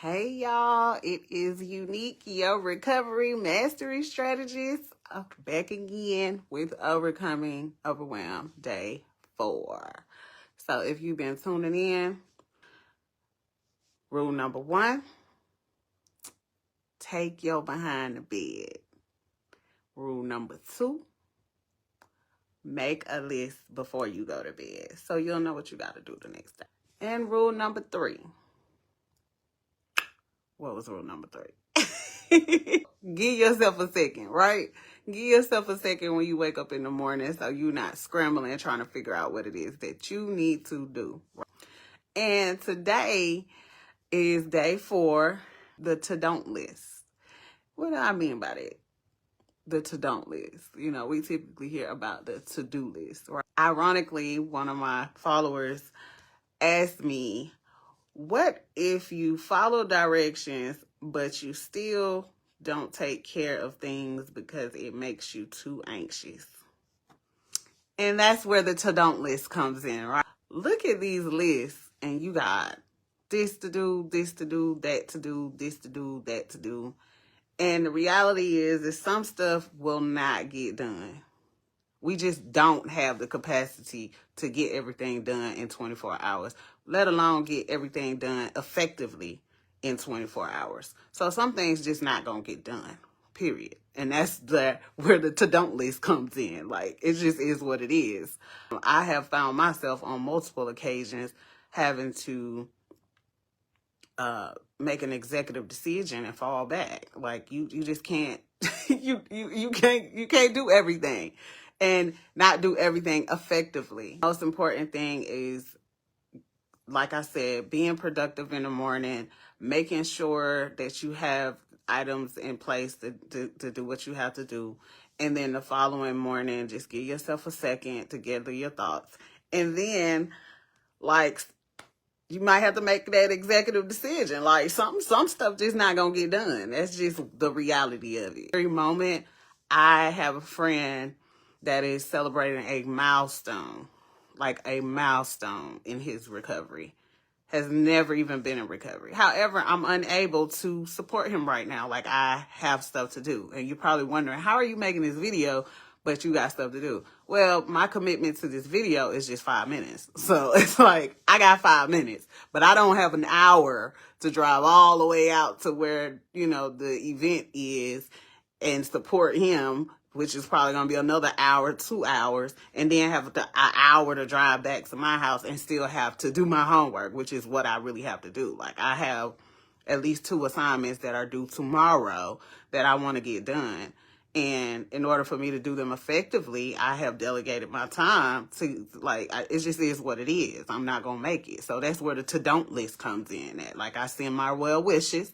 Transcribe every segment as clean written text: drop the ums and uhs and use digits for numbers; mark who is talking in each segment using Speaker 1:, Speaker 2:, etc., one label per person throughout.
Speaker 1: Hey y'all, it is Unique, your recovery mastery strategist. I'm back again with Overcoming Overwhelm Day 4. So if you've been tuning in, rule number 1, take your behind the bed. Rule number 2, make a list before you go to bed so you'll know what you got to do the next day. And rule number 3. What was rule number 3? Give yourself a second, right? Give yourself a second when you wake up in the morning so you're not scrambling trying to figure out what it is that you need to do. And today is day 4, the to-don't list. What do I mean by that? The to-don't list. You know, we typically hear about the to-do list. Right? Ironically, one of my followers asked me, what if you follow directions, but you still don't take care of things because it makes you too anxious? And that's where the to-don't list comes in, right? Look at these lists and you got this to do, this to do, that to do, this to do, that to do. And the reality is that some stuff will not get done. We just don't have the capacity to get everything done in 24 hours, let alone get everything done effectively in 24 hours. So some things just not going to get done, period. And that's where the to-don't list comes in. Like, it just is what it is. I have found myself on multiple occasions having to make an executive decision and fall back. Like, you just can't, you can't do everything. And not do everything effectively. Most important thing is, like I said, being productive in the morning, making sure that you have items in place to do what you have to do. And then the following morning, just give yourself a second to gather your thoughts. And then, like, you might have to make that executive decision. Like, some stuff just not going to get done. That's just the reality of it. Every moment, I have a friend that is celebrating a milestone, like a milestone in his recovery. Has never even been in recovery. However, I'm unable to support him right now. Like, I have stuff to do. And you're probably wondering, how are you making this video, but you got stuff to do? Well, my commitment to this video is just 5 minutes. So it's like, I got 5 minutes, but I don't have an hour to drive all the way out to where, you know, the event is and support him, which is probably going to be another hour, 2 hours, and then have an hour to drive back to my house and still have to do my homework, which is what I really have to do. Like, I have at least 2 assignments that are due tomorrow that I want to get done. And in order for me to do them effectively, I have delegated my time to, like, it just is what it is. I'm not going to make it. So that's where the to-don't list comes in at. Like, I send my well wishes,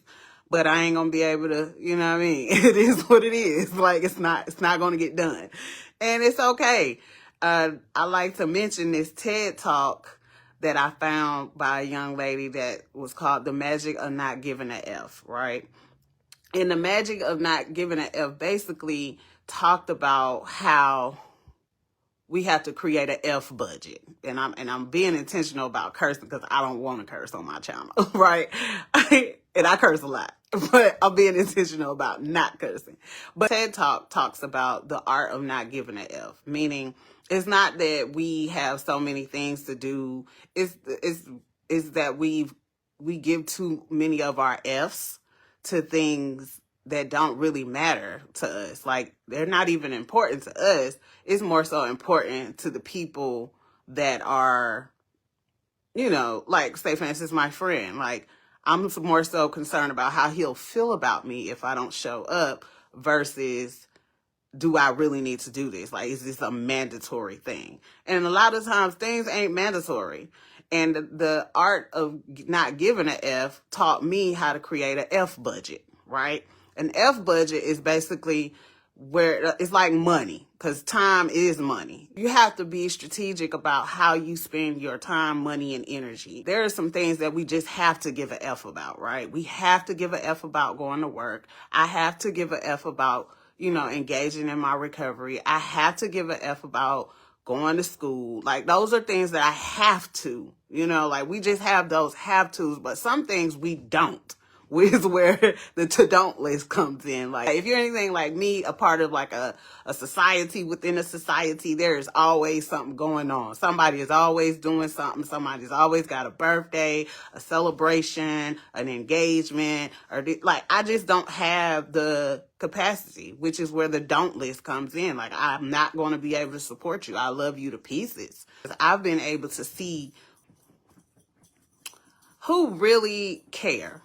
Speaker 1: but I ain't going to be able to, you know what I mean? It is what it is. Like, it's not going to get done. And it's okay. I like to mention this TED Talk that I found by a young lady that was called The Magic of Not Giving a F, right? And the magic of not giving an F basically talked about how we have to create an F budget. And I'm being intentional about cursing because I don't want to curse on my channel, right? And I curse a lot, but I'm being intentional about not cursing. But TED Talk talks about the art of not giving an F, meaning it's not that we have so many things to do. It's that we give too many of our Fs to things that don't really matter to us. Like, they're not even important to us. It's more so important to the people that are, you know, like, say, for instance, my friend. Like, I'm more so concerned about how he'll feel about me if I don't show up versus, do I really need to do this? Like, is this a mandatory thing? And a lot of times things ain't mandatory. And the art of not giving an F taught me how to create an F budget, right? An F budget is basically where it's like money, because time is money. You have to be strategic about how you spend your time, money, and energy. There are some things that we just have to give an F about, right? We have to give an F about going to work. I have to give an F about, you know, engaging in my recovery. I have to give an F about going to school. Like, those are things that I have to, you know, like, we just have those have tos, but some things we don't. is where the to-don't list comes in. Like, if you're anything like me, a part of like a society within a society, there is always something going on. Somebody is always doing something. Somebody's always got a birthday, a celebration, an engagement, or like, I just don't have the capacity, which is where the don't list comes in. Like, I'm not going to be able to support you. I love you to pieces. I've been able to see who really care,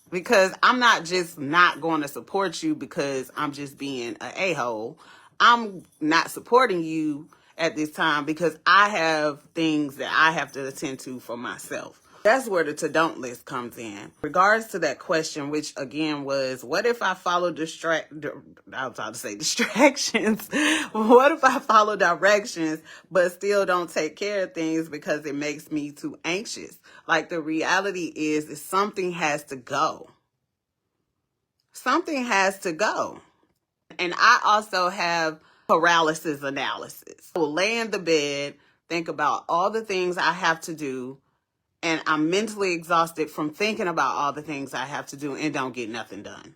Speaker 1: because I'm not just not going to support you because I'm just being an a-hole. I'm not supporting you at this time because I have things that I have to attend to for myself. That's where the to-don't list comes in. Regards to that question, which again was, what if I follow distractions? What if I follow directions but still don't take care of things because it makes me too anxious? Like, the reality is something has to go. Something has to go. And I also have paralysis analysis. I will lay in the bed, think about all the things I have to do, and I'm mentally exhausted from thinking about all the things I have to do and don't get nothing done.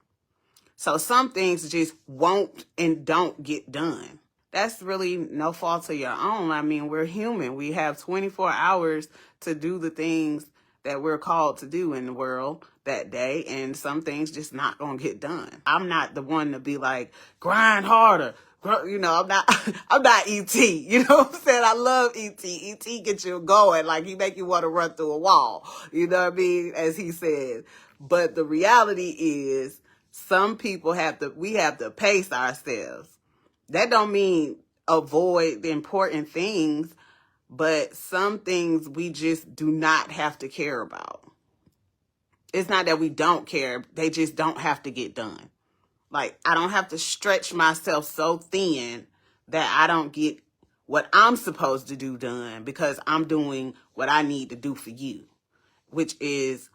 Speaker 1: So some things just won't and don't get done. That's really no fault of your own. I mean, we're human. We have 24 hours to do the things that we're called to do in the world that day, and some things just not gonna get done. I'm not the one to be like, grind harder. You know, I'm not E.T. You know what I'm saying? I love E.T. E.T. gets you going. Like, he make you want to run through a wall. You know what I mean? As he said. But the reality is, some people we have to pace ourselves. That don't mean avoid the important things, but some things we just do not have to care about. It's not that we don't care. They just don't have to get done. Like, I don't have to stretch myself so thin that I don't get what I'm supposed to do done because I'm doing what I need to do for you, which is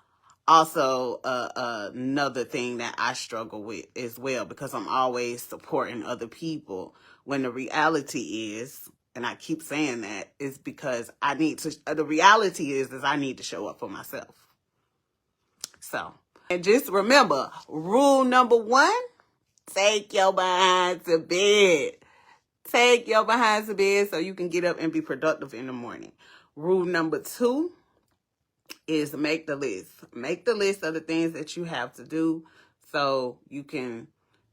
Speaker 1: also another thing that I struggle with as well, because I'm always supporting other people when the reality is, and I keep saying that, is because the reality is I need to show up for myself. So, and just remember, rule number 1, take your behind to bed. Take your behind to bed so you can get up and be productive in the morning. Rule number 2 is make the list. Make the list of the things that you have to do so you can,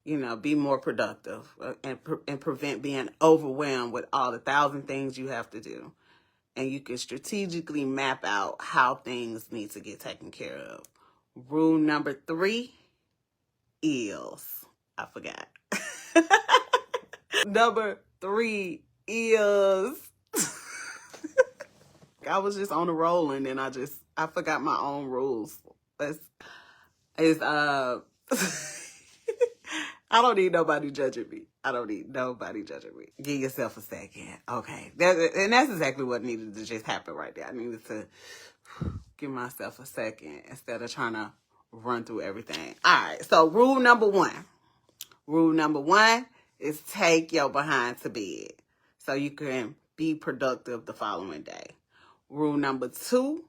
Speaker 1: be more productive and prevent being overwhelmed with all the 1,000 things you have to do. And you can strategically map out how things need to get taken care of. Rule number 3 is, I forgot. Number 3 is, I was just on a roll and then I forgot my own rules. I don't need nobody judging me. Give yourself a second. Okay. And that's exactly what needed to just happen right there. I needed to give myself a second instead of trying to run through everything. All right. So rule number 1. Rule number 1 is take your behind to bed so you can be productive the following day. Rule number 2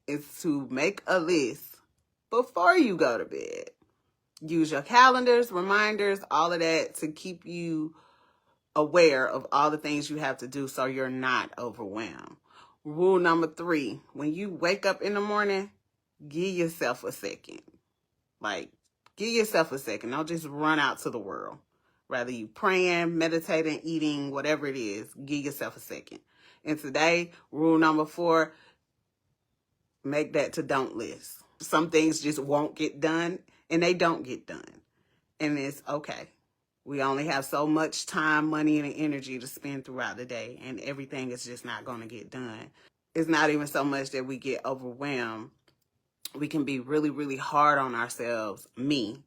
Speaker 1: is to make a list before you go to bed. Use your calendars, reminders, all of that to keep you aware of all the things you have to do so you're not overwhelmed. Rule number 3, when you wake up in the morning, give yourself a second. Like, give yourself a second. Don't just run out to the world. Rather you praying, meditating, eating, whatever it is, give yourself a second. And today, rule number 4, make that to don't list. Some things just won't get done, and they don't get done. And it's okay. We only have so much time, money, and energy to spend throughout the day, and everything is just not going to get done. It's not even so much that we get overwhelmed. We can be really, really hard on ourselves. Me,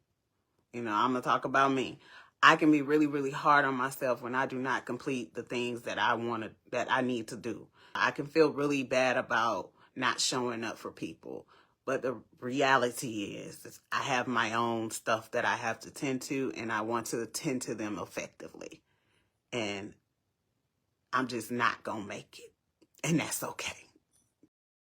Speaker 1: I'm going to talk about me. I can be really, really hard on myself when I do not complete the things that I need to do. I can feel really bad about not showing up for people. But the reality is I have my own stuff that I have to tend to, and I want to tend to them effectively. And I'm just not going to make it. And that's okay.